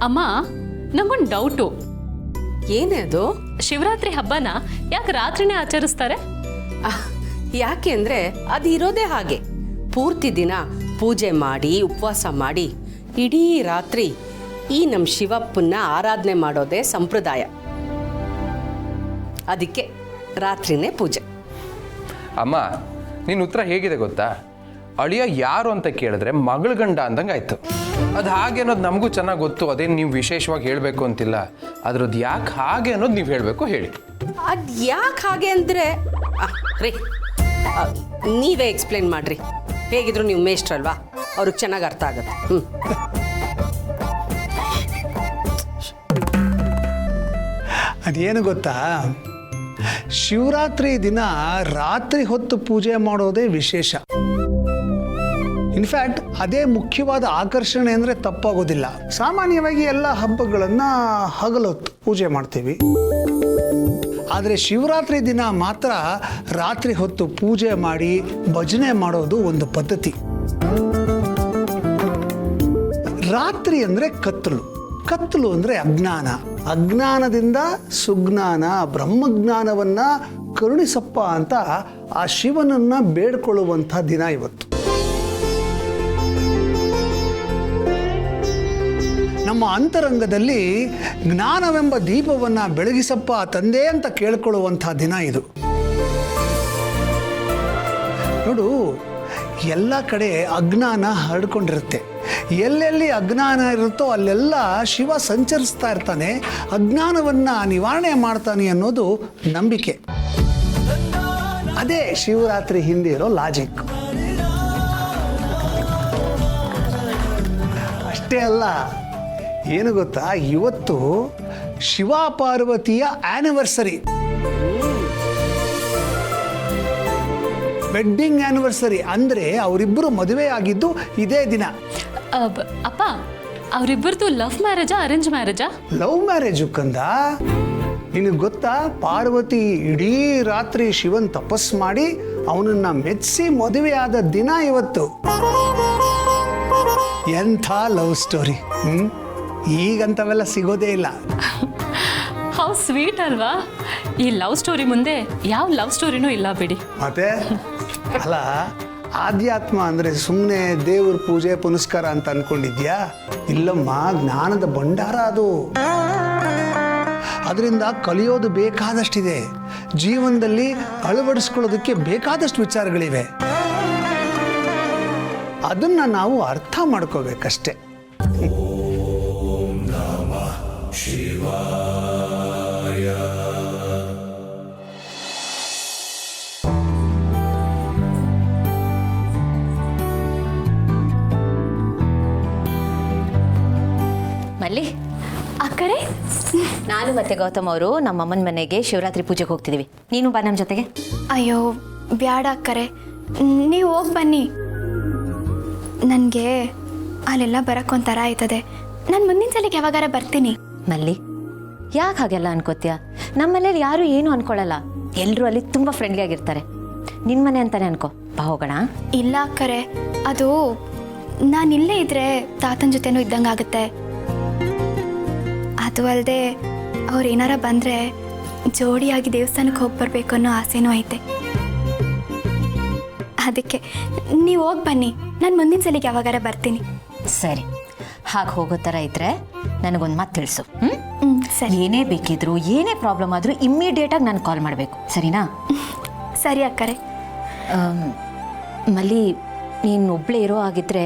ಅಮ್ಮ, ನಂಗೊಂದು ಡೌಟು. ಏನೇ ಅದು? ಶಿವರಾತ್ರಿ ಹಬ್ಬನ ಯಾಕೆ ರಾತ್ರಿನೇ ಆಚರಿಸ್ತಾರೆ? ಯಾಕೆ ಅಂದರೆ ಅದು ಇರೋದೇ ಹಾಗೆ. ಪೂರ್ತಿ ದಿನ ಪೂಜೆ ಮಾಡಿ ಉಪವಾಸ ಮಾಡಿ ಇಡೀ ರಾತ್ರಿ ಈ ನಮ್ಮ ಶಿವಪ್ಪನ್ನ ಆರಾಧನೆ ಮಾಡೋದೇ ಸಂಪ್ರದಾಯ. ಅದಕ್ಕೆ ರಾತ್ರಿನೇ ಪೂಜೆ. ಅಮ್ಮ, ನಿನ್ನ ಉತ್ತರ ಹೇಗಿದೆ ಗೊತ್ತಾ? ಅಳಿಯ ಯಾರು ಅಂತ ಕೇಳಿದ್ರೆ ಮಗಳ ಗಂಡ ಅಂದಂಗೆ ಆಯ್ತು. ಅದು ಹಾಗೆ ಅನ್ನೋದು ನಮಗೂ ಚೆನ್ನಾಗಿ ಗೊತ್ತು. ಅದೇನು ನೀವು ವಿಶೇಷವಾಗಿ ಹೇಳಬೇಕು ಅಂತಿಲ್ಲ. ಅದ್ರದ್ದು ಯಾಕೆ ಹಾಗೆ ಅನ್ನೋದು ನೀವು ಹೇಳಬೇಕು, ಹೇಳಿ. ಅದು ಯಾಕೆ ಹಾಗೆ ಅಂದರೆ ರೀ, ನೀವೇ ಎಕ್ಸ್ಪ್ಲೇನ್ ಮಾಡಿರಿ. ಹೇಗಿದ್ರು ನೀವು ಮೇಷ್ಟ್ರಲ್ವಾ, ಅವ್ರಿಗೆ ಚೆನ್ನಾಗಿ ಅರ್ಥ ಆಗುತ್ತೆ. ಅದೇನು ಗೊತ್ತಾ, ಶಿವರಾತ್ರಿ ದಿನ ರಾತ್ರಿ ಹೊತ್ತು ಪೂಜೆ ಮಾಡೋದೇ ವಿಶೇಷ. ಇನ್ಫ್ಯಾಕ್ಟ್ ಅದೇ ಮುಖ್ಯವಾದ ಆಕರ್ಷಣೆ ಅಂದರೆ ತಪ್ಪಾಗೋದಿಲ್ಲ. ಸಾಮಾನ್ಯವಾಗಿ ಎಲ್ಲ ಹಬ್ಬಗಳನ್ನು ಹಗಲೊತ್ತು ಪೂಜೆ ಮಾಡ್ತೀವಿ. ಆದರೆ ಶಿವರಾತ್ರಿ ದಿನ ಮಾತ್ರ ರಾತ್ರಿ ಹೊತ್ತು ಪೂಜೆ ಮಾಡಿ ಭಜನೆ ಮಾಡೋದು ಒಂದು ಪದ್ಧತಿ. ರಾತ್ರಿ ಅಂದರೆ ಕತ್ತಲು, ಕತ್ತಲು ಅಂದರೆ ಅಜ್ಞಾನ, ಅಜ್ಞಾನದಿಂದ ಸುಜ್ಞಾನ, ಬ್ರಹ್ಮಜ್ಞಾನವನ್ನು ಕರುಣಿಸಪ್ಪ ಅಂತ ಆ ಶಿವನನ್ನು ಬೇಡ್ಕೊಳ್ಳುವಂಥ ದಿನ ಇವತ್ತು. ನಮ್ಮ ಅಂತರಂಗದಲ್ಲಿ ಜ್ಞಾನವೆಂಬ ದೀಪವನ್ನು ಬೆಳಗಿಸಪ್ಪ ತಂದೆ ಅಂತ ಕೇಳ್ಕೊಳ್ಳುವಂಥ ದಿನ ಇದು. ನೋಡು, ಎಲ್ಲ ಕಡೆ ಅಜ್ಞಾನ ಹರಡ್ಕೊಂಡಿರುತ್ತೆ. ಎಲ್ಲೆಲ್ಲಿ ಅಜ್ಞಾನ ಇರುತ್ತೋ ಅಲ್ಲೆಲ್ಲ ಶಿವ ಸಂಚರಿಸ್ತಾ ಇರ್ತಾನೆ, ಅಜ್ಞಾನವನ್ನು ನಿವಾರಣೆ ಮಾಡ್ತಾನೆ ಅನ್ನೋದು ನಂಬಿಕೆ. ಅದೇ ಶಿವರಾತ್ರಿ ಹಿಂದೆ ಇರೋ ಲಾಜಿಕ್. ಅಷ್ಟೇ ಅಲ್ಲ, ಏನು ಗೊತ್ತಾ, ಇವತ್ತು ಶಿವ ಪಾರ್ವತಿಯ ಆನಿವರ್ಸರಿ, ವೆಡ್ಡಿಂಗ್ ಆನಿವರ್ಸರಿ. ಅಂದರೆ ಅವರಿಬ್ಬರು ಮದುವೆ ಆಗಿದ್ದು ಇದೇ ದಿನ. ಅಪ್ಪ, ಅವರಿಬ್ಬರದು ಲವ್ ಮ್ಯಾರೇಜಾ ಅರೇಂಜ್ ಮ್ಯಾರೇಜಾ? ಲವ್ ಮ್ಯಾರೇಜು ಕಂದ. ನಿನಗೆ ಗೊತ್ತಾ, ಪಾರ್ವತಿ ಇಡೀ ರಾತ್ರಿ ಶಿವನ್ ತಪಸ್ ಮಾಡಿ ಅವನನ್ನ ಮೆಚ್ಚಿಸಿ ಮದುವೆಯಾದ ದಿನ ಇವತ್ತು. ಎಂಥ ಲವ್ ಸ್ಟೋರಿ. ಈಗಂತವೆಲ್ಲ ಸಿಗೋದೇ ಇಲ್ಲ. ಹೌ ಸ್ವೀಟ್ ಅಲ್ವಾ? ಈ ಲವ್ ಸ್ಟೋರಿ ಮುಂದೆ ಯಾವ ಲವ್ ಸ್ಟೋರಿನೂ ಇಲ್ಲ ಬಿಡಿ. ಮತ್ತೆ ಅಲ್ಲ, ಆಧ್ಯಾತ್ಮ ಅಂದರೆ ಸುಮ್ಮನೆ ದೇವ್ರ ಪೂಜೆ ಪುನಸ್ಕಾರ ಅಂತ ಅನ್ಕೊಂಡಿದ್ಯಾ? ಇಲ್ಲಮ್ಮ, ಜ್ಞಾನದ ಭಂಡಾರ ಅದು. ಅದರಿಂದ ಕಲಿಯೋದು ಬೇಕಾದಷ್ಟಿದೆ. ಜೀವನದಲ್ಲಿ ಅಳವಡಿಸ್ಕೊಳ್ಳೋದಕ್ಕೆ ಬೇಕಾದಷ್ಟು ವಿಚಾರಗಳಿವೆ. ಅದನ್ನು ನಾವು ಅರ್ಥ ಮಾಡ್ಕೋಬೇಕಷ್ಟೆ. ಮಲ್ಲಿ, ಆ ಕಡೆ ನಾನು ಮತ್ತೆ ಗೌತಮ್ ಅವರು ನಮ್ಮಮ್ಮನ ಮನೆಗೆ ಶಿವರಾತ್ರಿ ಪೂಜೆಗೆ ಹೋಗ್ತಿದ್ದೀವಿ. ನೀನು ಬಾ ನಮ್ಮ ಜೊತೆಗೆ. ಅಯ್ಯೋ ಬ್ಯಾಡ ಅಕ್ಕರೆ, ನೀವು ಹೋಗಿ ಬನ್ನಿ. ನನಗೆ ಅಲ್ಲೆಲ್ಲ ಬರೋಕ್ಕೊಂಥರ ಆಯ್ತದೆ. ನಾನು ಮುಂದಿನ ಸಲಿಗೆ ಯಾವಾಗಾರ ಬರ್ತೀನಿ. ಮಲ್ಲಿ, ಯಾಕೆ ಹಾಗೆಲ್ಲ ಅನ್ಕೋತೀಯ? ನಮ್ಮ ಮನೇಲಿ ಯಾರು ಏನು ಅನ್ಕೊಳ್ಳಲ್ಲ. ಎಲ್ಲರೂ ಅಲ್ಲಿ ತುಂಬ ಫ್ರೆಂಡ್ಲಿ ಆಗಿರ್ತಾರೆ. ನಿನ್ನ ಮನೆ ಅಂತಾನೆ ಅನ್ಕೋ. ಬಾ ಹೋಗೋಣ. ಇಲ್ಲ ಅಕ್ಕರೆ, ಅದು ನಾನಿಲ್ಲೇ ಇದ್ರೆ ತಾತನ ಜೊತೆನೂ ಇದ್ದಂಗೆ ಆಗುತ್ತೆ. ಅದು ಅಲ್ಲದೆ ಅವ್ರು ಏನಾರ ಬಂದರೆ ಜೋಡಿಯಾಗಿ ದೇವಸ್ಥಾನಕ್ಕೆ ಹೋಗಿ ಬರಬೇಕು ಅನ್ನೋ ಆಸೆನೂ ಐತೆ. ಅದಕ್ಕೆ ನೀವು ಹೋಗಿ ಬನ್ನಿ, ನಾನು ಮುಂದಿನ ಸಲಿಗೆ ಯಾವಾಗಾರ ಬರ್ತೀನಿ. ಸರಿ, ಹಾಗೆ ಹೋಗೋ ಥರ ಇದ್ರೆ ನನಗೊಂದು ಮಾತು ತಿಳಿಸು. ಸರಿ. ಏನೇ ಬೇಕಿದ್ರು, ಏನೇ ಪ್ರಾಬ್ಲಮ್ ಆದರೂ ಇಮ್ಮಿಡಿಯೇಟಾಗಿ ನಾನು ಕಾಲ್ ಮಾಡಬೇಕು, ಸರಿನಾ? ಸರಿ ಅಕ್ಕರೆ. ಮಲ್ಲಿ, ನೀನು ಒಬ್ಬಳೇ ಇರೋ ಆಗಿದ್ರೆ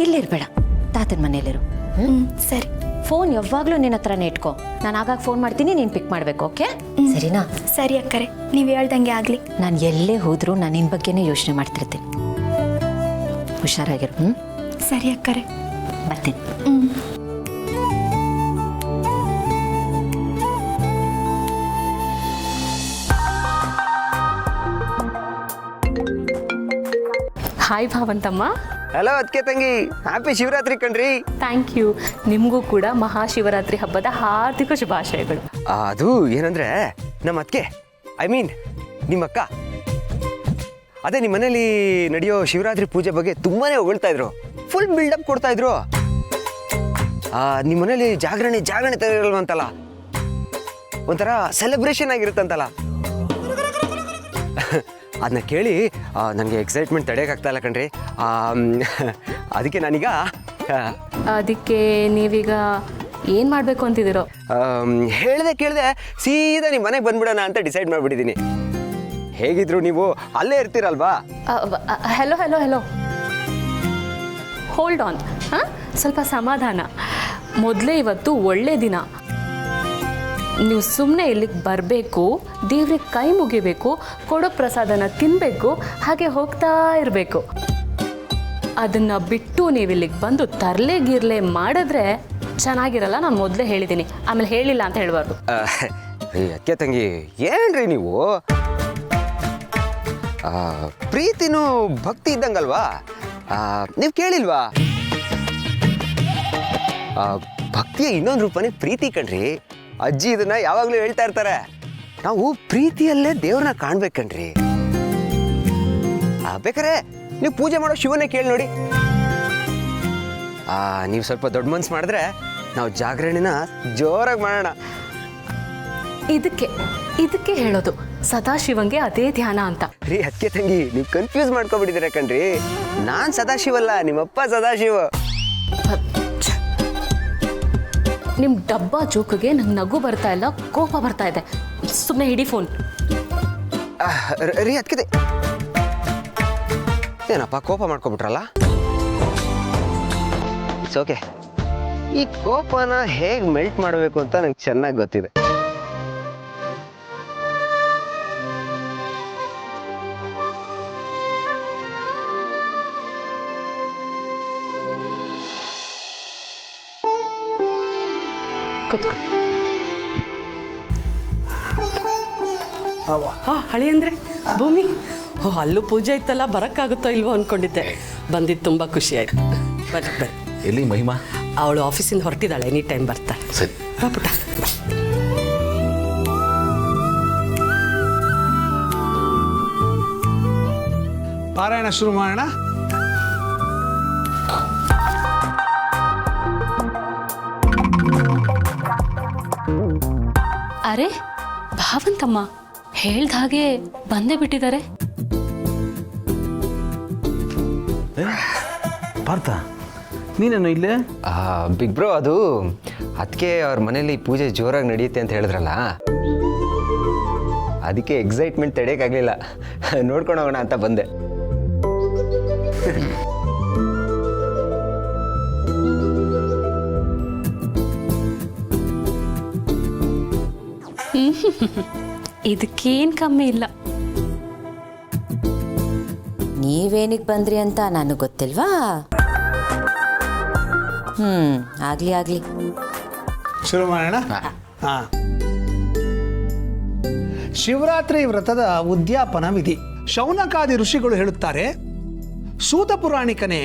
ಇಲ್ಲಿರಬೇಡ, ತಾತನ ಮನೇಲಿರು. ಸರಿ. ಫೋನ್ ಯಾವಾಗಲೂ ನಿನ್ನ ಹತ್ರನೇ ಇಟ್ಕೋ. ನಾನು ಆಗಾಗ ಫೋನ್ ಮಾಡ್ತೀನಿ, ನೀನು ಪಿಕ್ ಮಾಡಬೇಕು, ಓಕೆ? ಸರಿನಾ? ಸರಿ ಅಕ್ಕರೆ, ನೀವು ಹೇಳ್ದಂಗೆ ಆಗಲಿ. ನಾನು ಎಲ್ಲೇ ಹೋದರೂ ನಾನು ನಿನ್ನ ಬಗ್ಗೆನೇ ಯೋಚನೆ ಮಾಡ್ತಿರ್ತೀನಿ. ಹುಷಾರಾಗಿರು. ಸರಿ ಅಕ್ಕರೆ, ಬರ್ತೀನಿ. ಹಾಯ್ ಭಾವಂತಮ್ಮ. ಹಲೋ ಅದಕ್ಕೆ ತಂಗಿ, ಹ್ಯಾಪಿ ಶಿವರಾತ್ರಿ ಕಣ್ರಿ. Thank you. ನಿಮಗೂ ಕೂಡ ಮಹಾಶಿವರಾತ್ರಿ ಹಬ್ಬದ ಹಾರ್ದಿಕ ಶುಭಾಶಯಗಳು. ಅದು ಏನಂದ್ರೆ, ನಮ್ಮ ಅದಕ್ಕೆ ನಿಮ್ಮ ಅಕ್ಕ ಅದೇ ನಿಮ್ಮ ಮನೇಲಿ ನಡೆಯೋ ಶಿವರಾತ್ರಿ ಪೂಜೆ ಬಗ್ಗೆ ತುಂಬಾನೇ ಹೊಗಳ್ತಾ ಇದ್ರು. ಫುಲ್ ಬಿಲ್ಡಪ್ ಕೊಡ್ತಾ ಇದ್ರು. ನಿಮ್ಮ ಮನೇಲಿ ಜಾಗರಣೆ ತರಲ್ವಂತಲ್ಲ, ಒಂಥರ ಸೆಲೆಬ್ರೇಷನ್ ಆಗಿರುತ್ತಂತಲ್ಲ. ಅದನ್ನ ಕೇಳಿ ನನಗೆ ಎಕ್ಸೈಟ್ಮೆಂಟ್ ತಡೆಯೋಕ್ಕಾಗ್ತಾ ಇಲ್ಲ ಕಣ್ರಿ. ಅದಕ್ಕೆ ನಾನೀಗ ಅದಕ್ಕೆ ನೀವೀಗ ಏನು ಮಾಡಬೇಕು ಅಂತಿದ್ದೀರೋ? ಕೇಳಿದೆ ಸೀದಾ ನಿಮ್ಮ ಮನೆಗೆ ಬಂದ್ಬಿಡೋಣ ಅಂತ ಡಿಸೈಡ್ ಮಾಡಿಬಿಟ್ಟಿದ್ದೀನಿ. ಹೇಗಿದ್ರು ನೀವು ಅಲ್ಲೇ ಇರ್ತೀರಲ್ವಾ? Hello hold on. ಹಾಂ, ಸ್ವಲ್ಪ ಸಮಾಧಾನ. ಮೊದಲೇ ಇವತ್ತು ಒಳ್ಳೆ ದಿನ. ನೀವು ಸುಮ್ಮನೆ ಇಲ್ಲಿಗೆ ಬರಬೇಕು, ದೇವ್ರಿಗೆ ಕೈ ಮುಗಿಬೇಕು, ಕೊಡೋ ಪ್ರಸಾದನ ತಿನ್ನಬೇಕು, ಹಾಗೆ ಹೋಗ್ತಾ ಇರಬೇಕು. ಅದನ್ನು ಬಿಟ್ಟು ನೀವು ಇಲ್ಲಿಗೆ ಬಂದು ತರಲೆ ಮಾಡಿದ್ರೆ ಚೆನ್ನಾಗಿರಲ್ಲ. ನಾನು ಮೊದಲೇ ಹೇಳಿದ್ದೀನಿ, ಆಮೇಲೆ ಹೇಳಿಲ್ಲ ಅಂತ ಹೇಳಬಾರ್ದು. ಅಕ್ಕೆ ತಂಗಿ ಏನ್ರಿ ನೀವು? ಪ್ರೀತಿನೂ ಭಕ್ತಿ ಇದ್ದಂಗಲ್ವಾ? ನೀವು ಕೇಳಿಲ್ವಾ? ಭಕ್ತಿಯ ಇನ್ನೊಂದು ರೂಪನೇ ಪ್ರೀತಿ ಕಣ್ರಿ. ಅಜ್ಜಿ ಇದನ್ನ ಯಾವಾಗಲೂ ಹೇಳ್ತಾ ಇರ್ತಾರೆ. ನಾವು ಪ್ರೀತಿಯಲ್ಲೇ ದೇವ್ರನ್ನ ಕಾಣ್ಬೇಕಣ್ರಿ. ಬೇಕಾರೆ ನೀವು ಪೂಜೆ ಮಾಡೋ ಶಿವನೇ ಕೇಳಿ ನೋಡಿ. ನೀವು ಸ್ವಲ್ಪ ದೊಡ್ಡ ಮನ್ಸು ಮಾಡಿದ್ರೆ ನಾವು ಜಾಗರಣೆನ ಜೋರಾಗಿ ಮಾಡೋಣ. ಇದಕ್ಕೆ ಹೇಳೋದು ಸದಾಶಿವಂಗೆ ಅದೇ ಧ್ಯಾನ ಅಂತ. ರೀ ಅಕ್ಕೆ ತಂಗಿ, ನೀವು ಕನ್ಫ್ಯೂಸ್ ಮಾಡ್ಕೊಬಿಟ್ಟಿದ್ದೀರ ಕಣ್ರಿ. ನಾನ್ ಸದಾಶಿವಲ್ಲ, ನಿಮ್ಮಪ್ಪ ಸದಾಶಿವ. ನಿಮ್ಮ ಡಬ್ಬ ಜೋಕಿಗೆ ನಂಗೆ ನಗು ಬರ್ತಾ ಇಲ್ಲ, ಕೋಪ ಬರ್ತಾ ಇದೆ. ಸುಮ್ಮನೆ ಹಿಡಿ ಫೋನ್. ರೀ ಅದಕ್ಕೆ ಏನಪ್ಪ ಕೋಪ ಮಾಡ್ಕೊಬಿಟ್ರಲ್ಲ? It's okay. ಈ ಕೋಪನ ಹೇಗೆ ಮೆಲ್ಟ್ ಮಾಡಬೇಕು ಅಂತ ನಂಗೆ ಚೆನ್ನಾಗಿ ಗೊತ್ತಿದೆ. ಹಳಿ ಅಂದರೆ ಭೂಮಿ. ಅಲ್ಲೂ ಪೂಜೆ ಇತ್ತಲ್ಲ, ಬರೋಕ್ಕಾಗುತ್ತೋ ಇಲ್ವೋ ಅಂದ್ಕೊಂಡಿದ್ದೆ. ಬಂದಿದ್ದು ತುಂಬ ಖುಷಿ ಆಯ್ತು. ಬರ್ರಿ. ಎಲ್ಲಿ ಮಹಿಮಾ? ಅವಳು ಆಫೀಸಿಂದ ಹೊರಟಿದ್ದಾಳೆ, ಎನಿ ಟೈಮ್ ಬರ್ತಾಳೆ. ಸರಿ ಬಾ ಪುಟ್ಟ. ಪಾರಾಯಣ ಶುರು ಮಾಡೋಣ. ಅರೆ ಭಾವಂತಮ್ಮ ಹೇಳ್ದ ಹಾಗೆ ಬಂದೇ ಬಿಟ್ಟಿದ್ದಾರೆ. ಪಾರ್ಥ, ನೀನೇನು ಇಲ್ಲೇ? ಬಿಗ್ ಬ್ರೋ, ಅದು ಅದಕ್ಕೆ ಅವ್ರ ಮನೇಲಿ ಪೂಜೆ ಜೋರಾಗಿ ನಡೆಯುತ್ತೆ ಅಂತ ಹೇಳಿದ್ರಲ್ಲ, ಅದಕ್ಕೆ ಎಕ್ಸೈಟ್ಮೆಂಟ್ ತಡೆಯೋಕ್ಕಾಗಲಿಲ್ಲ. ನೋಡ್ಕೊಂಡು ಹೋಗೋಣ ಅಂತ ಬಂದೆ. ಇದಕ್ಕೇನು ಕಮ್ಮಿ ಇಲ್ಲ. ನೀವೇನಿಗೆ ಬಂದ್ರಿ ಅಂತ ನನಗೆ ಗೊತ್ತಿಲ್ವಾ? ಆಗ್ಲಿ ಶುರು ಮಾಡೋಣ. ಹಾಂ, ಶಿವರಾತ್ರಿ ವ್ರತದ ಉದ್ಯಾಪನ ವಿಧಿ. ಶೌನಕಾದಿ ಋಷಿಗಳು ಹೇಳುತ್ತಾರೆ, ಸೂತ ಪುರಾಣಿಕನೇ,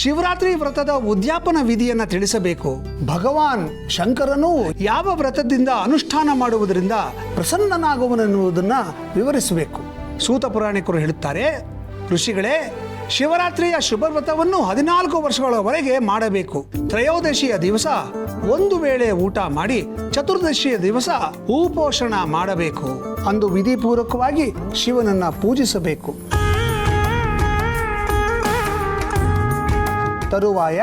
ಶಿವರಾತ್ರಿ ವ್ರತದ ಉದ್ಯಾಪನ ವಿಧಿಯನ್ನು ತಿಳಿಸಬೇಕು. ಭಗವಾನ್ ಶಂಕರನು ಯಾವ ವ್ರತದಿಂದ ಅನುಷ್ಠಾನ ಮಾಡುವುದರಿಂದ ಪ್ರಸನ್ನನಾಗುವನೆನ್ನುವುದನ್ನು ವಿವರಿಸಬೇಕು. ಸೂತ ಪುರಾಣಿಕರು ಹೇಳುತ್ತಾರೆ, ಋಷಿಗಳೇ, ಶಿವರಾತ್ರಿಯ ಶುಭ ವ್ರತವನ್ನು 14 ವರ್ಷಗಳವರೆಗೆ ಮಾಡಬೇಕು. ತ್ರಯೋದಶಿಯ ದಿವಸ ಒಂದು ವೇಳೆ ಊಟ ಮಾಡಿ ಚತುರ್ದಶಿಯ ದಿವಸ ಉಪೋಷಣ ಮಾಡಬೇಕು. ಅಂದು ವಿಧಿಪೂರ್ವಕವಾಗಿ ಶಿವನನ್ನ ಪೂಜಿಸಬೇಕು. ತರುವಾಯ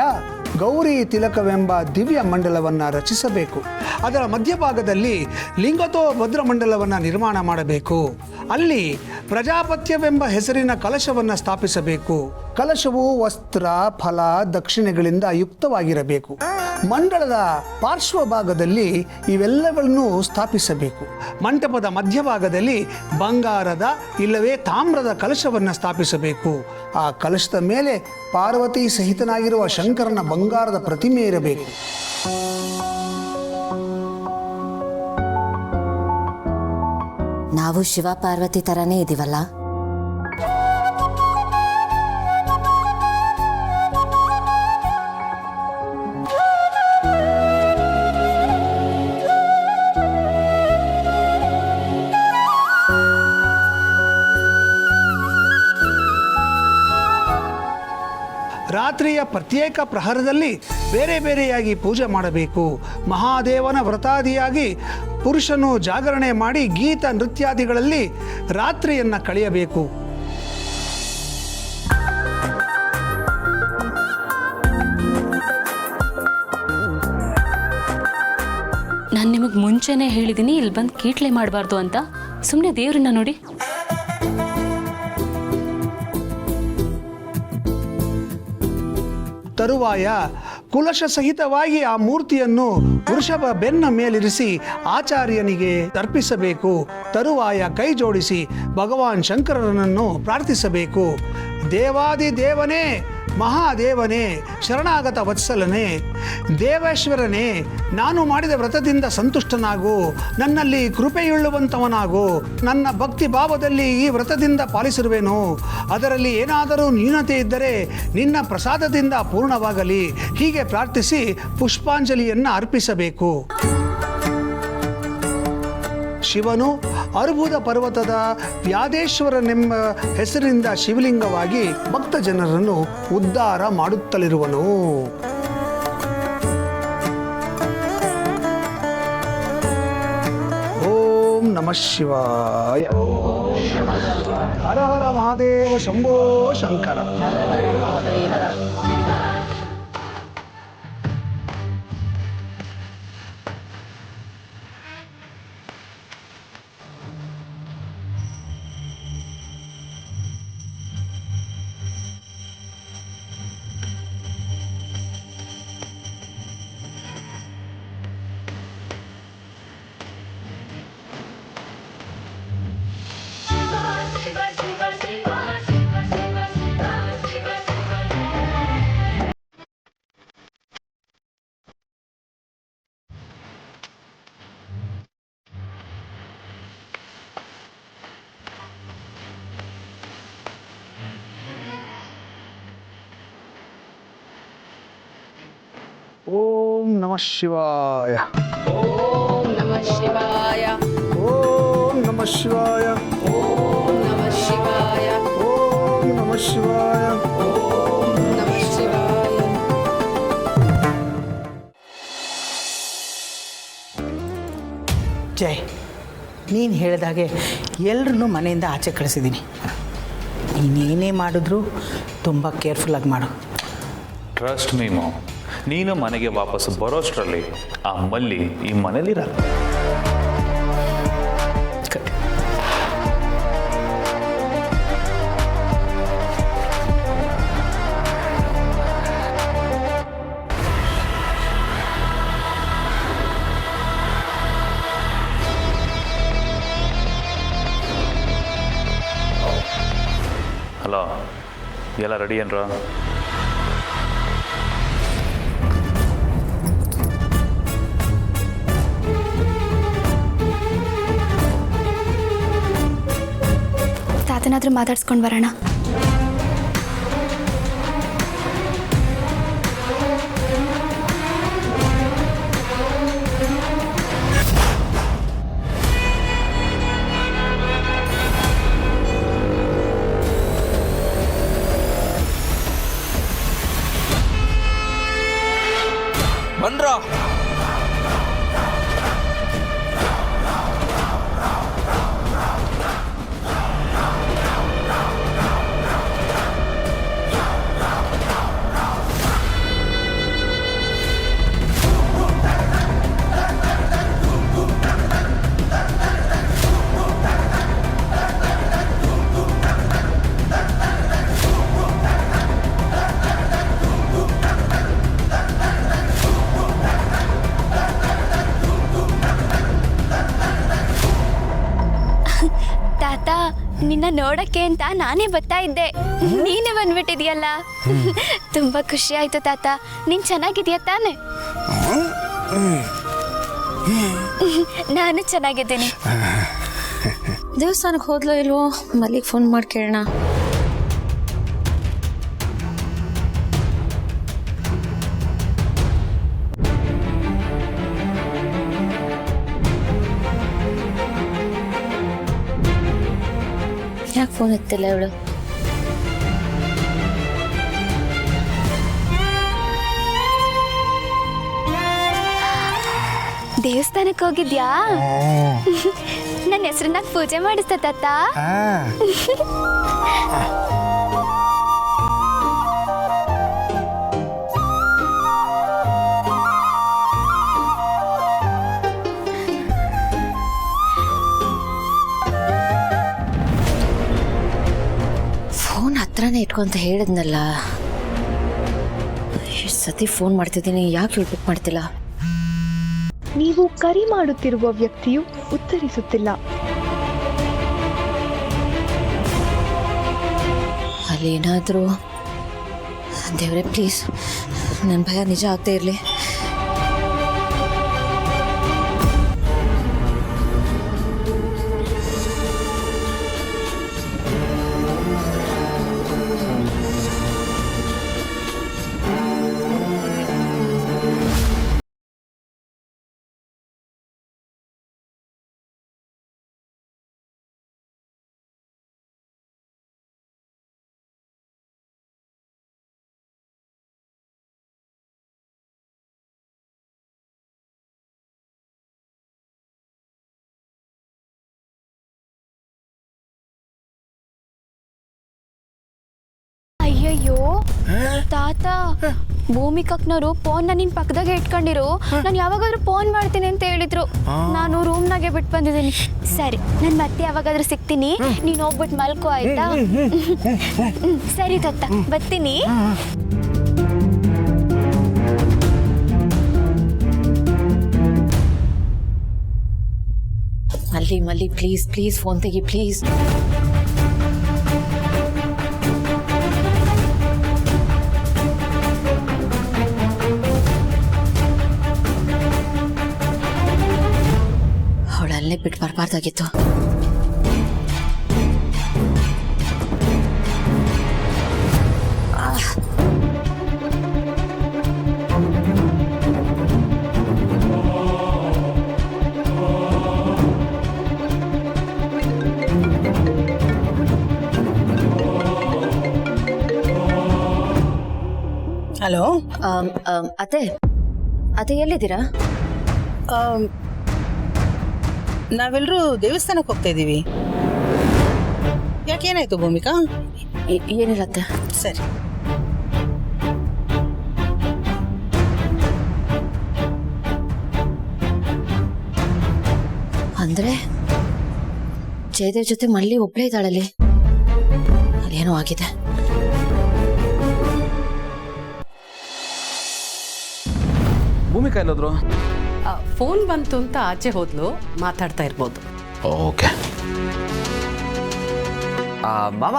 ಗೌರಿ ತಿಲಕವೆಂಬ ದಿವ್ಯ ಮಂಡಲವನ್ನು ರಚಿಸಬೇಕು. ಅದರ ಮಧ್ಯಭಾಗದಲ್ಲಿ ಲಿಂಗತೋ ಭದ್ರಮಂಡಲವನ್ನು ನಿರ್ಮಾಣ ಮಾಡಬೇಕು. ಅಲ್ಲಿ ಪ್ರಜಾಪತ್ಯವೆಂಬ ಹೆಸರಿನ ಕಲಶವನ್ನು ಸ್ಥಾಪಿಸಬೇಕು. ಕಲಶವು ವಸ್ತ್ರ, ಫಲ, ದಕ್ಷಿಣೆಗಳಿಂದ ಯುಕ್ತವಾಗಿರಬೇಕು. ಮಂಡಲದ ಪಾರ್ಶ್ವಭಾಗದಲ್ಲಿ ಇವೆಲ್ಲವನ್ನು ಸ್ಥಾಪಿಸಬೇಕು. ಮಂಟಪದ ಮಧ್ಯಭಾಗದಲ್ಲಿ ಬಂಗಾರದ ಇಲ್ಲವೇ ತಾಮ್ರದ ಕಲಶವನ್ನು ಸ್ಥಾಪಿಸಬೇಕು. ಆ ಕಲಶದ ಮೇಲೆ ಪಾರ್ವತಿ ಸಹಿತನಾಗಿರುವ ಶಂಕರನ ಬಂಗಾರದ ಪ್ರತಿಮೆ ಇರಬೇಕು. ನಾವು ಶಿವ ಪಾರ್ವತಿ ಥರನೇ ಇದೀವಲ್ಲ? ರಾತ್ರಿಯ ಪ್ರತ್ಯೇಕ ಪ್ರಹರದಲ್ಲಿ ಬೇರೆ ಬೇರೆಯಾಗಿ ಪೂಜೆ ಮಾಡಬೇಕು. ಮಹಾದೇವನ ವ್ರತಾದಿಯಾಗಿ ಪುರುಷನು ಜಾಗರಣೆ ಮಾಡಿ ಗೀತ ನೃತ್ಯಾದಿಗಳಲ್ಲಿ ರಾತ್ರಿಯನ್ನು ಕಳೆಯಬೇಕು. ನಾನು ನಿಮಗೆ ಮುಂಚೆನೇ ಹೇಳಿದ್ದೀನಿ ಇಲ್ಲಿ ಬಂದು ಕೀಟ್ಲೆ ಮಾಡಬಾರ್ದು ಅಂತ. ಸುಮ್ಮನೆ ದೇವ್ರನ್ನ ನೋಡಿ. ತರುವಾಯ ಕುಲಶ ಸಹಿತವಾಗಿ ಆ ಮೂರ್ತಿಯನ್ನು ವೃಷಭ ಬೆನ್ನ ಮೇಲಿರಿಸಿ ಆಚಾರ್ಯನಿಗೆ ಅರ್ಪಿಸಬೇಕು. ತರುವಾಯ ಕೈ ಜೋಡಿಸಿ ಭಗವಾನ್ ಶಂಕರನನ್ನು ಪ್ರಾರ್ಥಿಸಬೇಕು. ದೇವಾದಿ ದೇವನೇ, ಮಹಾದೇವನೇ, ಶರಣಾಗತ ವತ್ಸಲನೇ, ದೇವೇಶ್ವರನೇ, ನಾನು ಮಾಡಿದ ವ್ರತದಿಂದ ಸಂತುಷ್ಟನಾಗು, ನನ್ನಲ್ಲಿ ಕೃಪೆಯುಳ್ಳುವಂತವನಾಗು. ನನ್ನ ಭಕ್ತಿ ಭಾವದಲ್ಲಿ ಈ ವ್ರತದಿಂದ ಪಾಲಿಸಿರುವೆನು. ಅದರಲ್ಲಿ ಏನಾದರೂ ನ್ಯೂನತೆ ಇದ್ದರೆ ನಿನ್ನ ಪ್ರಸಾದದಿಂದ ಪೂರ್ಣವಾಗಲಿ. ಹೀಗೆ ಪ್ರಾರ್ಥಿಸಿ ಪುಷ್ಪಾಂಜಲಿಯನ್ನು ಅರ್ಪಿಸಬೇಕು. ಶಿವನು ಅರ್ಬುದ ಪರ್ವತದ ವ್ಯಾದೇಶ್ವರನೆಂಬ ಹೆಸರಿನಿಂದ ಶಿವಲಿಂಗವಾಗಿ ಭಕ್ತ ಜನರನ್ನು ಉದ್ಧಾರ ಮಾಡುತ್ತಲಿರುವನು. ಓಂ ನಮಃ ಶಿವಾಯ. ಹರ ಹರ ಮಹಾದೇವ ಶಂಭೋ ಶಂಕರ. ಓಂ ನಮಃ ಶಿವಾಯ. ಓಂ ನಮಃ ಶಿವಾಯ. ಓಂ ನಮಃ ಶಿವಾಯ. ಓಂ ನಮಃ ಶಿವಾಯ. ಓಂ ನಮಃ ಶಿವಾಯ. ಓಂ ನಮಃ ಶಿವಾಯ. ಜೈ, ನೀನು ಹೇಳಿದಾಗೆ ಎಲ್ಲರನ್ನೂ ಮನೆಯಿಂದ ಆಚೆ ಕಳಿಸಿದ್ದೀನಿ. ನೀನೇನೇ ಮಾಡಿದ್ರೂ ತುಂಬ ಕೇರ್ಫುಲ್ಲಾಗಿ ಮಾಡು. ಟ್ರಸ್ಟ್ ಮೀ ಮಾಮ್, ನೀನು ಮನೆಗೆ ವಾಪಸ್ ಬರೋಷ್ಟರಲ್ಲಿ ಆ ಮಲ್ಲಿ ಈ ಮನೇಲಿರಲ್ಲ. ಹಲೋ, ಎಲ್ಲ ರೆಡಿ ಏನ್ರ? ತಾತನಾದ್ರೂ ಮಾತಾಡ್ಸ್ಕೊಂಡು ಬರೋಣ. ಬನ್ರೋ. ತಾತ, ನಿನ್ನ ನೋಡಕ್ಕೆ ಅಂತ ನಾನೇ ಬರ್ತಾ ಇದ್ದೆ, ನೀನೇ ಬಂದ್ಬಿಟ್ಟಿದ್ಯಲ್ಲ. ತುಂಬಾ ಖುಷಿ ಆಯ್ತು ತಾತ. ನೀನ್ ಚೆನ್ನಾಗಿದ್ಯಾ ತಾನೆ? ನಾನು ಚೆನ್ನಾಗಿದ್ದೀನಿ. ದೇವಸ್ಥಾನಕ್ಕೆ ಹೋದ್ಲೋ ಇಲ್ವೋ? ಮಲ್ಲಿಗೆ ಫೋನ್ ಮಾಡಿ ಕೇಳೋಣ. ಯಾಕೆ ಫೋನ್ ಎತ್ತಿಲ್ಲ ಇವಳು? ದೇವಸ್ಥಾನಕ್ಕೆ ಹೋಗಿದ್ಯಾ? ನನ್ನ ಹೆಸರನ್ನ ಪೂಜೆ ಮಾಡಿಸ್ತ ತಾತ. ಫೋನ್ ಹತ್ರನೇ ಇಟ್ಕೊಂತ ಹೇಳಿದ್ನಲ್ಲ, ಎಷ್ಟು ಸತಿ ಫೋನ್ ಮಾಡ್ತಿದ್ದೀನಿ, ಯಾಕೆ ಇವಳು ಪಿಕ್ ಮಾಡ್ತಿಲ್ಲ? ನೀವು ಕರೆ ಮಾಡುತ್ತಿರುವ ವ್ಯಕ್ತಿಯು ಉತ್ತರಿಸುತ್ತಿಲ್ಲ. ಅಲ್ಲೇನಾದರೂ ದೇವ್ರೆ ಪ್ಲೀಸ್ ನನ್ನ ಭಯ ನಿಜ ಆಗ್ತಾ ಇರಲಿ. ಅಯ್ಯಯ್ಯೋ ತಾತ, ಭೂಮಿಕಕ್ನವರು ಫೋನ್ನ ನಿನ್ ಪಕ್ಕದಾಗೆ ಇಟ್ಕೊಂಡಿರು. ನಾನು ಯಾವಾಗಾದ್ರೂ ಫೋನ್ ಮಾಡ್ತೀನಿ ಅಂತ ಹೇಳಿದ್ರು. ನಾನು ರೂಮ್ನಾಗೆ ಬಿಟ್ಟು ಬಂದಿದ್ದೀನಿ. ಸರಿ, ನಾನು ಮತ್ತೆ ಯಾವಾಗಾದ್ರೂ ಸಿಗ್ತೀನಿ, ನೀನು ಹೋಗ್ಬಿಟ್ಟು ಮಲ್ಕೋ ಆಯ್ತಾ? ಸರಿ ತಾತ, ಬರ್ತೀನಿ. ಮಲ್ಲಿ ಮಲ್ಲಿ ಪ್ಲೀಸ್ ಪ್ಲೀಸ್ ಫೋನ್ ತೆಗಿ ಪ್ಲೀಸ್. ಅವಳಲ್ಲೇ ಬಿಟ್ಟು ಬರಬಾರ್ದಾಗಿತ್ತು. ಹಲೋ, ಅತ್ತೆ ಅತ್ತೆ ಎಲ್ಲಿದ್ದೀರಾ? ನಾವೆಲ್ಲರೂ ದೇವಸ್ಥಾನಕ್ಕೆ ಹೋಗ್ತಾ ಇದ್ದೀವಿ. ಯಾಕೇನಾಯ್ತು ಭೂಮಿಕಾ? ಏನಿಲ್ಲ ಅತ್ತೆ. ಸರಿ. ಅಂದ್ರೆ ಜಯದೇವ್ ಜೊತೆ ಮಲ್ಲಿ ಒಬ್ಳೇ ಇದ್ದಾಳಲ್ಲಿ. ಅದೇನೋ ಆಗಿದೆ. ಭೂಮಿಕಾ ಎಲ್ಲೋದ್ರು? ಫೋನ್ ಬಂತು ಅಂತ ಆಚೆ ಹೋದ್ಲು, ಮಾತಾಡ್ತಾ ಇರ್ಬೋದು. ಓಕೆ. ಮಾಮ,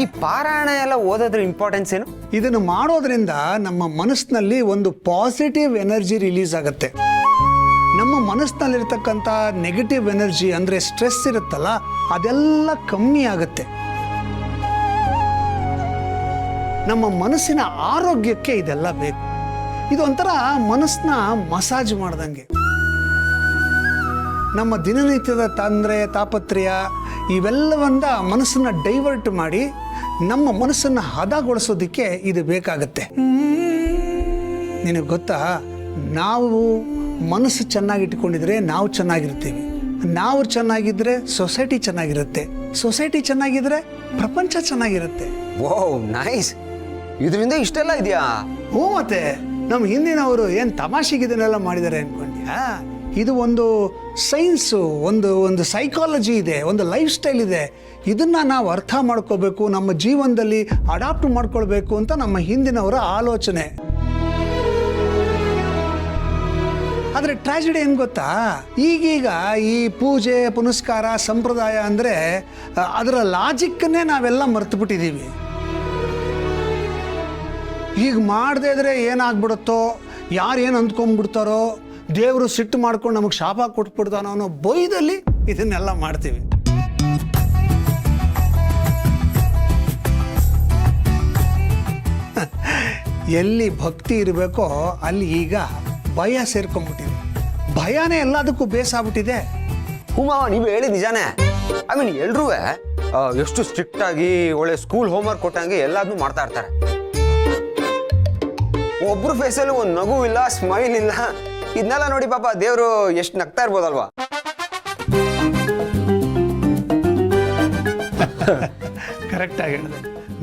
ಈ ಪಾರಾಯಣ ಎಲ್ಲ ಓದೋದ್ರ ಇಂಪಾರ್ಟೆನ್ಸ್ ಏನು? ಇದನ್ನು ಮಾಡೋದ್ರಿಂದ ನಮ್ಮ ಮನಸ್ಸಿನಲ್ಲಿ ಒಂದು ಪಾಸಿಟಿವ್ ಎನರ್ಜಿ ರಿಲೀಸ್ ಆಗುತ್ತೆ. ನಮ್ಮ ಮನಸ್ಸಿನಲ್ಲಿರ್ತಕ್ಕಂಥ ನೆಗೆಟಿವ್ ಎನರ್ಜಿ ಅಂದರೆ ಸ್ಟ್ರೆಸ್ ಇರುತ್ತಲ್ಲ, ಅದೆಲ್ಲ ಕಮ್ಮಿ ಆಗುತ್ತೆ. ನಮ್ಮ ಮನಸ್ಸಿನ ಆರೋಗ್ಯಕ್ಕೆ ಇದೆಲ್ಲ ಬೇಕು. ಇದೊಂಥರ ಮನಸ್ಸನ್ನ ಮಸಾಜ್ ಮಾಡ್ದಂಗೆ. ನಮ್ಮ ದಿನನಿತ್ಯದ ತೊಂದರೆ ತಾಪತ್ರಯ ಇವೆಲ್ಲವಂದ ಮನಸ್ಸನ್ನು ಡೈವರ್ಟ್ ಮಾಡಿ ನಮ್ಮ ಮನಸ್ಸನ್ನು ಹದಗೊಳಿಸೋದಕ್ಕೆ ಇದು ಬೇಕಾಗತ್ತೆ. ನಿನಗೆ ಗೊತ್ತಾ, ನಾವು ಮನಸ್ಸು ಚೆನ್ನಾಗಿಟ್ಕೊಂಡಿದ್ರೆ ನಾವು ಚೆನ್ನಾಗಿರ್ತೀವಿ. ನಾವು ಚೆನ್ನಾಗಿದ್ರೆ ಸೊಸೈಟಿ ಚೆನ್ನಾಗಿರುತ್ತೆ. ಸೊಸೈಟಿ ಚೆನ್ನಾಗಿದ್ರೆ ಪ್ರಪಂಚ ಚೆನ್ನಾಗಿರುತ್ತೆ. ಓಹ್ ನೈಸ್. ಇದರಿಂದ ಇಷ್ಟೆಲ್ಲ ಇದೆಯಾ? ಹ್ಞೂ, ಮತ್ತೆ ನಮ್ಮ ಹಿಂದಿನವರು ಏನು ತಮಾಷೆಗಿದನ್ನೆಲ್ಲ ಮಾಡಿದ್ದಾರೆ ಅನ್ಕೊಂಡ್ಯಾ? ಇದು ಒಂದು ಸೈನ್ಸು, ಒಂದು ಸೈಕಾಲಜಿ ಇದೆ, ಒಂದು ಲೈಫ್ ಸ್ಟೈಲ್ ಇದೆ. ಇದನ್ನು ನಾವು ಅರ್ಥ ಮಾಡ್ಕೋಬೇಕು, ನಮ್ಮ ಜೀವನದಲ್ಲಿ ಅಡಾಪ್ಟ್ ಮಾಡ್ಕೊಳ್ಬೇಕು ಅಂತ ನಮ್ಮ ಹಿಂದಿನವರ ಆಲೋಚನೆ. ಆದರೆ ಟ್ರಾಜಿಡಿ ಏನು ಗೊತ್ತಾ, ಈಗೀಗ ಈ ಪೂಜೆ ಪುನಸ್ಕಾರ ಸಂಪ್ರದಾಯ ಅಂದರೆ ಅದರ ಲಾಜಿಕ್ಕನ್ನೇ ನಾವೆಲ್ಲ ಮರ್ತು ಬಿಟ್ಟಿದ್ದೀವಿ. ಈಗ ಮಾಡದೇ ಇದ್ರೆ ಏನಾಗ್ಬಿಡುತ್ತೋ, ಯಾರು ಏನು ಅಂದ್ಕೊಂಡ್ಬಿಡ್ತಾರೋ, ದೇವರು ಸಿಟ್ಟು ಮಾಡ್ಕೊಂಡು ನಮಗೆ ಶಾಪ ಕೊಟ್ಬಿಡ್ತಾನೋ ಅನ್ನೋ ಭಯದಲ್ಲಿ ಇದನ್ನೆಲ್ಲ ಮಾಡ್ತೀವಿ. ಎಲ್ಲಿ ಭಕ್ತಿ ಇರಬೇಕೋ ಅಲ್ಲಿ ಈಗ ಭಯ ಸೇರ್ಕೊಂಡ್ಬಿಟ್ಟಿದೆ. ಭಯನೇ ಎಲ್ಲದಕ್ಕೂ ಬೇಸಾಗ್ಬಿಟ್ಟಿದೆ. ಮಾವ, ನೀವು ಹೇಳಿ ನಿಜಾನೇ. ಐ ಮೀನ್ ಎಲ್ರೂ ಎಷ್ಟು ಸ್ಟ್ರಿಕ್ಟ್ ಆಗಿ ಒಳ್ಳೆ ಸ್ಕೂಲ್ ಹೋಮ್ವರ್ಕ್ ಕೊಟ್ಟಂಗೆ ಎಲ್ಲದನ್ನೂ ಮಾಡ್ತಾ ಇರ್ತಾರೆ. ಒಬ್ರು ಫೇಸಲ್ಲಿ ಒಂದು ನಗು ಇಲ್ಲ, ಸ್ಮೈಲ್ ಇಲ್ಲ. ಇದನ್ನೆಲ್ಲ ನೋಡಿ ಪಾಪ ದೇವರು ಎಷ್ಟು ನಗ್ತಾ ಇರ್ಬೋದಲ್ವಾ. ಕರೆಕ್ಟಾಗಿ ಹೇಳಿದೆ.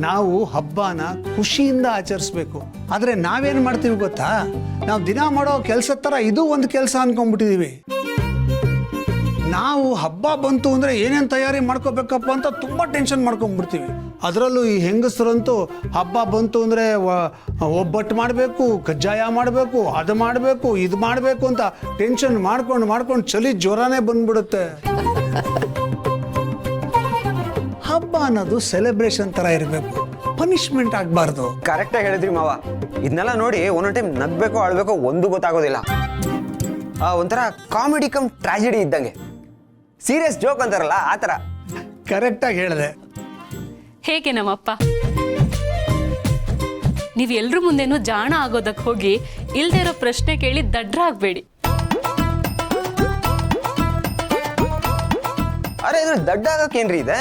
ನಾವು ಹಬ್ಬನ ಖುಷಿಯಿಂದ ಆಚರಿಸ್ಬೇಕು. ಆದರೆ ನಾವೇನು ಮಾಡ್ತೀವಿ ಗೊತ್ತಾ, ನಾವು ದಿನ ಮಾಡೋ ಕೆಲಸದ ಥರ ಇದು ಒಂದು ಕೆಲಸ ಅನ್ಕೊಂಡ್ಬಿಟ್ಟಿದೀವಿ. ನಾವು ಹಬ್ಬ ಬಂತು ಅಂದರೆ ಏನೇನು ತಯಾರಿ ಮಾಡ್ಕೋಬೇಕಪ್ಪ ಅಂತ ತುಂಬ ಟೆನ್ಷನ್ ಮಾಡ್ಕೊಂಡ್ಬಿಡ್ತೀವಿ. ಅದರಲ್ಲೂ ಈ ಹೆಂಗಸರಂತೂ ಹಬ್ಬ ಬಂತು ಅಂದರೆ ಒಬ್ಬಟ್ಟು ಮಾಡಬೇಕು, ಕಜ್ಜಾಯ ಮಾಡಬೇಕು, ಅದು ಮಾಡಬೇಕು, ಇದು ಮಾಡಬೇಕು ಅಂತ ಟೆನ್ಷನ್ ಮಾಡ್ಕೊಂಡು ಚಳಿ ಜ್ವರನೇ ಬಂದ್ಬಿಡುತ್ತೆ. ಹಬ್ಬ ಅನ್ನೋದು ಸೆಲೆಬ್ರೇಷನ್ ಥರ ಇರಬೇಕು, ಪನಿಷ್ಮೆಂಟ್ ಆಗಬಾರ್ದು. ಕರೆಕ್ಟಾಗಿ ಹೇಳಿದ್ರಿ ಮಾವ. ಇದನ್ನೆಲ್ಲ ನೋಡಿ ಒಂದೊಂದು ಟೈಮ್ ನಗ್ಬೇಕೋ ಅಳ್ಬೇಕೋ ಒಂದು ಗೊತ್ತಾಗೋದಿಲ್ಲ. ಒಂಥರ ಕಾಮಿಡಿ ಕಮ್ ಟ್ರಾಜಿಡಿ ಇದ್ದಂಗೆ, ಸೀರಿಯಸ್ ಜೋಕ್ ಅಂತಾರಲ್ಲ ಆ ಥರ. ಕರೆಕ್ಟಾಗಿ ಹೇಳಿದೆ. ಹೇಗೆ ನಮ್ಮಪ್ಪ? ನೀವು ಎಲ್ರ ಮುಂದೆನೂ ಜಾಣ ಆಗೋದಕ್ಕೆ ಹೋಗಿ ಇಲ್ದೇ ಇರೋ ಪ್ರಶ್ನೆ ಕೇಳಿ ದಡ್ರ ಆಗ್ಬೇಡಿ. ಅರೆ ಇದ್ರ ದಡ್ಡ ಆಗಕ್ಕೇನ್ರಿ ಇದೆ?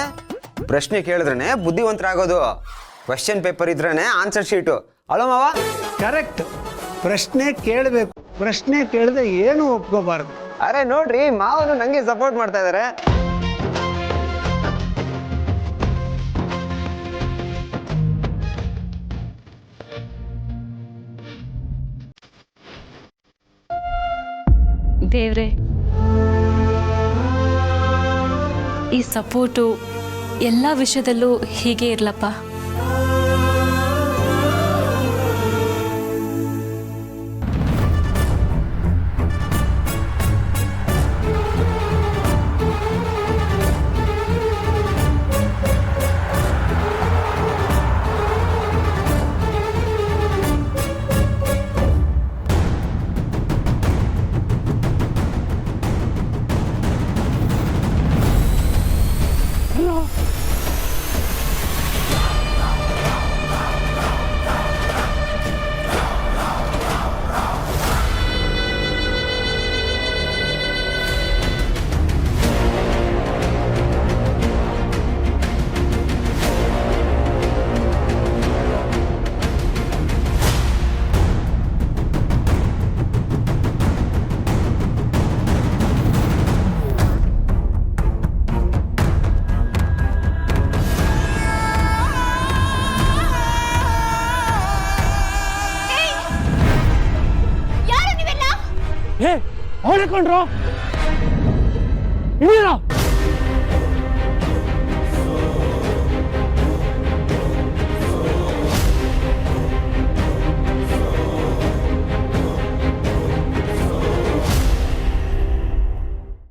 ಪ್ರಶ್ನೆ ಕೇಳಿದ್ರೇನೆ ಬುದ್ಧಿವಂತರಾಗೋದು. ಕ್ವೆಶ್ಚನ್ ಪೇಪರ್ ಇದ್ರೇನೆ ಆನ್ಸರ್ ಶೀಟು. ಅಲೋ ಮಾವ? ಕರೆಕ್ಟ್. ಪ್ರಶ್ನೆ ಕೇಳಬೇಕು, ಪ್ರಶ್ನೆ ಕೇಳದೆ ಏನು ಒಪ್ಕೋಬಾರ್ದು. ಅರೆ ನೋಡ್ರಿ, ಮಾವನು ನಂಗೆ ಸಪೋರ್ಟ್ ಮಾಡ್ತಾ ಇದಾರೆ. ದೇವ್ರೆ, ಈ ಸಪೋರ್ಟು ಎಲ್ಲ ವಿಷಯದಲ್ಲೂ ಹೀಗೆ ಇರ್ಲಪ್ಪ. ಅವಳೆ ಕೊಂಡ್ರು